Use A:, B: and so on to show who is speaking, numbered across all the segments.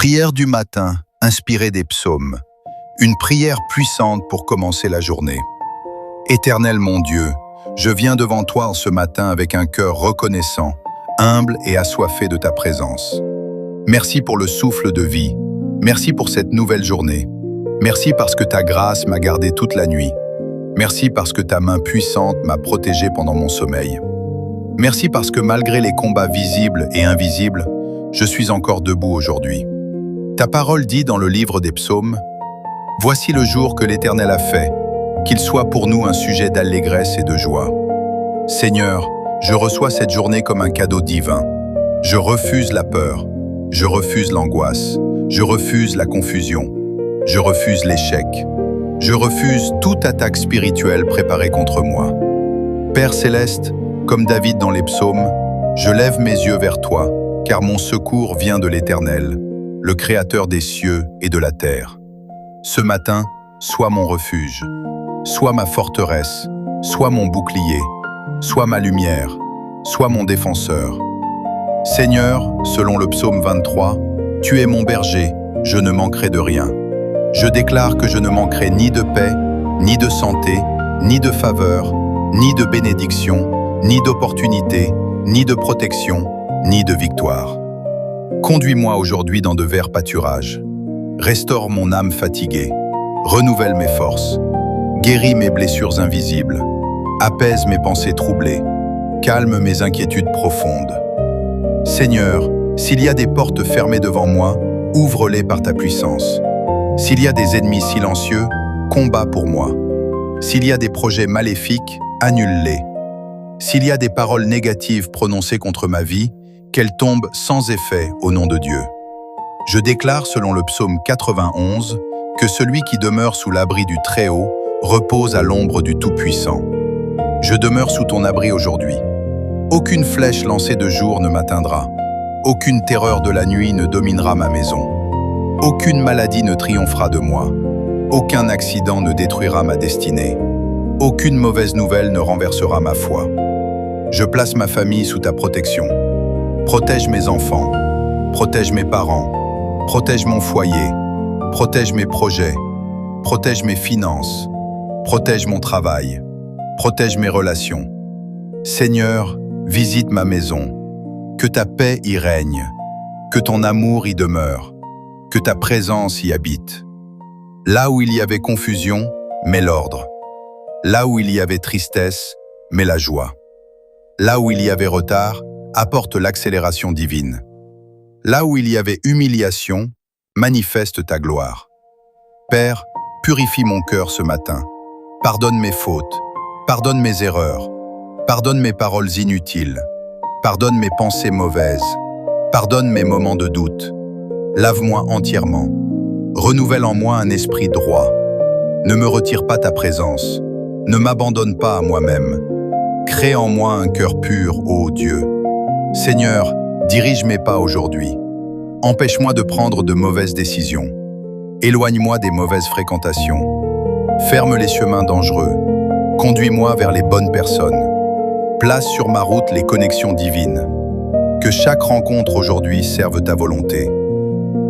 A: Prière du matin, inspirée des psaumes. Une prière puissante pour commencer la journée. Éternel mon Dieu, je viens devant toi en ce matin avec un cœur reconnaissant, humble et assoiffé de ta présence. Merci pour le souffle de vie. Merci pour cette nouvelle journée. Merci parce que ta grâce m'a gardé toute la nuit. Merci parce que ta main puissante m'a protégé pendant mon sommeil. Merci parce que malgré les combats visibles et invisibles, je suis encore debout aujourd'hui. Ta parole dit dans le livre des psaumes, « Voici le jour que l'Éternel a fait, qu'il soit pour nous un sujet d'allégresse et de joie. » Seigneur, je reçois cette journée comme un cadeau divin. Je refuse la peur, je refuse l'angoisse, je refuse la confusion, je refuse l'échec. Je refuse toute attaque spirituelle préparée contre moi. Père céleste, comme David dans les psaumes, je lève mes yeux vers toi, car mon secours vient de l'Éternel, le Créateur des cieux et de la terre. Ce matin, sois mon refuge, sois ma forteresse, sois mon bouclier, sois ma lumière, sois mon défenseur. Seigneur, selon le psaume 23, tu es mon berger, je ne manquerai de rien. Je déclare que je ne manquerai ni de paix, ni de santé, ni de faveur, ni de bénédiction, ni d'opportunité, ni de protection, ni de victoire. Conduis-moi aujourd'hui dans de verts pâturages. Restaure mon âme fatiguée. Renouvelle mes forces. Guéris mes blessures invisibles. Apaise mes pensées troublées. Calme mes inquiétudes profondes. Seigneur, s'il y a des portes fermées devant moi, ouvre-les par ta puissance. S'il y a des ennemis silencieux, combat pour moi. S'il y a des projets maléfiques, annule-les. S'il y a des paroles négatives prononcées contre ma vie, qu'elles tombent sans effet au nom de Dieu. Je déclare selon le psaume 91 que celui qui demeure sous l'abri du Très-Haut repose à l'ombre du Tout-Puissant. Je demeure sous ton abri aujourd'hui. Aucune flèche lancée de jour ne m'atteindra. Aucune terreur de la nuit ne dominera ma maison. Aucune maladie ne triomphera de moi. Aucun accident ne détruira ma destinée. Aucune mauvaise nouvelle ne renversera ma foi. Je place ma famille sous ta protection. Protège mes enfants. Protège mes parents. Protège mon foyer. Protège mes projets. Protège mes finances. Protège mon travail. Protège mes relations. Seigneur, visite ma maison. Que ta paix y règne. Que ton amour y demeure. Que ta présence y habite. Là où il y avait confusion, mets l'ordre. Là où il y avait tristesse, mets la joie. Là où il y avait retard, apporte l'accélération divine. Là où il y avait humiliation, manifeste ta gloire. Père, purifie mon cœur ce matin. Pardonne mes fautes. Pardonne mes erreurs. Pardonne mes paroles inutiles. Pardonne mes pensées mauvaises. Pardonne mes moments de doute. Lave-moi entièrement. Renouvelle en moi un esprit droit. Ne me retire pas ta présence. Ne m'abandonne pas à moi-même. Crée en moi un cœur pur, ô Dieu. Seigneur, dirige mes pas aujourd'hui. Empêche-moi de prendre de mauvaises décisions. Éloigne-moi des mauvaises fréquentations. Ferme les chemins dangereux. Conduis-moi vers les bonnes personnes. Place sur ma route les connexions divines. Que chaque rencontre aujourd'hui serve ta volonté.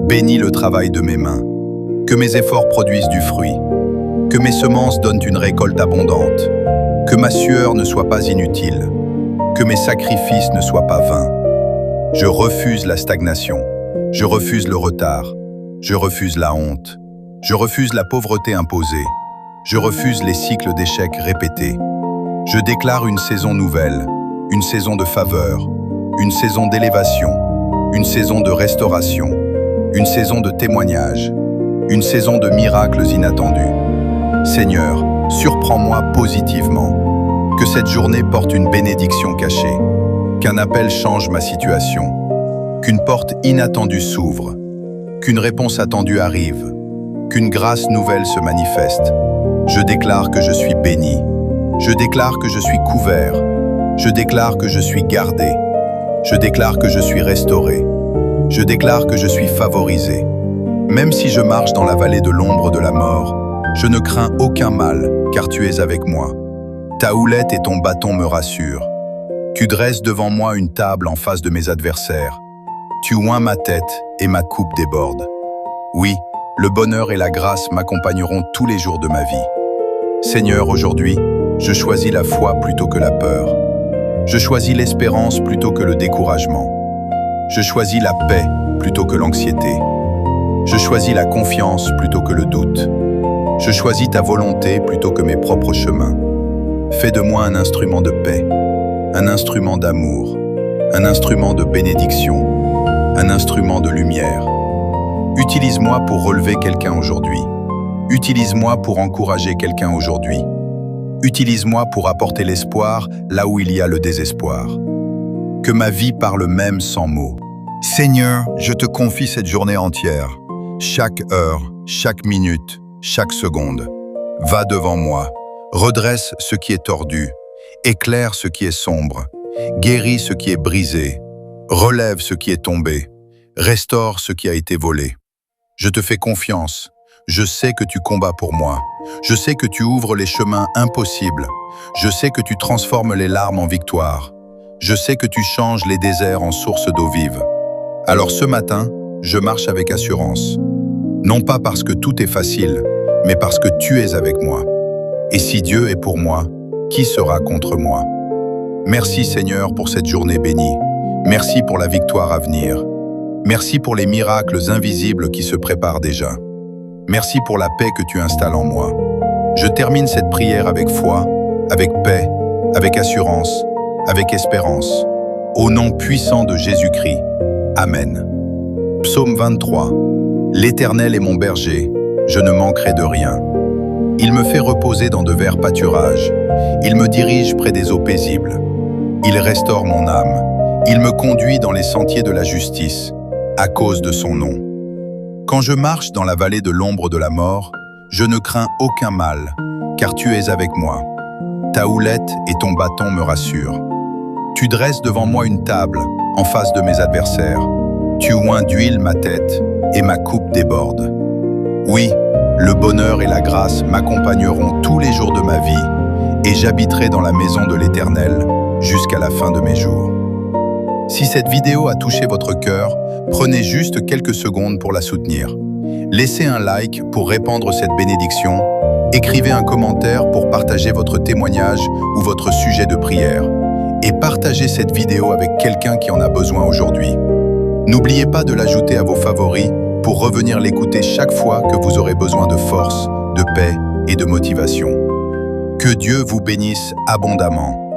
A: Bénis le travail de mes mains. Que mes efforts produisent du fruit. Que mes semences donnent une récolte abondante. Que ma sueur ne soit pas inutile. Que mes sacrifices ne soient pas vains. Je refuse la stagnation. Je refuse le retard. Je refuse la honte. Je refuse la pauvreté imposée. Je refuse les cycles d'échecs répétés. Je déclare une saison nouvelle, une saison de faveur, une saison d'élévation, une saison de restauration, une saison de témoignage, une saison de miracles inattendus. Seigneur, surprends-moi positivement. Que cette journée porte une bénédiction cachée. Qu'un appel change ma situation. Qu'une porte inattendue s'ouvre. Qu'une réponse attendue arrive. Qu'une grâce nouvelle se manifeste. Je déclare que je suis béni. Je déclare que je suis couvert. Je déclare que je suis gardé. Je déclare que je suis restauré. Je déclare que je suis favorisé. Même si je marche dans la vallée de l'ombre de la mort, je ne crains aucun mal, car tu es avec moi. Ta houlette et ton bâton me rassurent. Tu dresses devant moi une table en face de mes adversaires. Tu oins ma tête et ma coupe déborde. Oui, le bonheur et la grâce m'accompagneront tous les jours de ma vie. Seigneur, aujourd'hui, je choisis la foi plutôt que la peur. Je choisis l'espérance plutôt que le découragement. Je choisis la paix plutôt que l'anxiété. Je choisis la confiance plutôt que le doute. Je choisis ta volonté plutôt que mes propres chemins. Fais de moi un instrument de paix, un instrument d'amour, un instrument de bénédiction, un instrument de lumière. Utilise-moi pour relever quelqu'un aujourd'hui. Utilise-moi pour encourager quelqu'un aujourd'hui. Utilise-moi pour apporter l'espoir là où il y a le désespoir. Que ma vie parle même sans mots. Seigneur, je te confie cette journée entière. Chaque heure, chaque minute, chaque seconde. Va devant moi, redresse ce qui est tordu, éclaire ce qui est sombre, guéris ce qui est brisé, relève ce qui est tombé, restaure ce qui a été volé. Je te fais confiance. Je sais que tu combats pour moi. Je sais que tu ouvres les chemins impossibles. Je sais que tu transformes les larmes en victoire. Je sais que tu changes les déserts en sources d'eau vive. Alors ce matin, je marche avec assurance. Non pas parce que tout est facile, mais parce que tu es avec moi. Et si Dieu est pour moi, qui sera contre moi? Merci Seigneur pour cette journée bénie. Merci pour la victoire à venir. Merci pour les miracles invisibles qui se préparent déjà. Merci pour la paix que tu installes en moi. Je termine cette prière avec foi, avec paix, avec assurance, avec espérance. Au nom puissant de Jésus-Christ. Amen. Psaume 23. L'Éternel est mon berger, je ne manquerai de rien. Il me fait reposer dans de verts pâturages. Il me dirige près des eaux paisibles. Il restaure mon âme. Il me conduit dans les sentiers de la justice, à cause de son nom. Quand je marche dans la vallée de l'ombre de la mort, je ne crains aucun mal, car tu es avec moi. Ta houlette et ton bâton me rassurent. Tu dresses devant moi une table, en face de mes adversaires. Tu oins d'huile ma tête, et ma coupe déborde. Oui, le bonheur et la grâce m'accompagneront tous les jours de ma vie, et j'habiterai dans la maison de l'Éternel jusqu'à la fin de mes jours. Si cette vidéo a touché votre cœur, prenez juste quelques secondes pour la soutenir. Laissez un like pour répandre cette bénédiction, écrivez un commentaire pour partager votre témoignage ou votre sujet de prière, et partagez cette vidéo avec quelqu'un qui en a besoin aujourd'hui. N'oubliez pas de l'ajouter à vos favoris pour revenir l'écouter chaque fois que vous aurez besoin de force, de paix et de motivation. Que Dieu vous bénisse abondamment.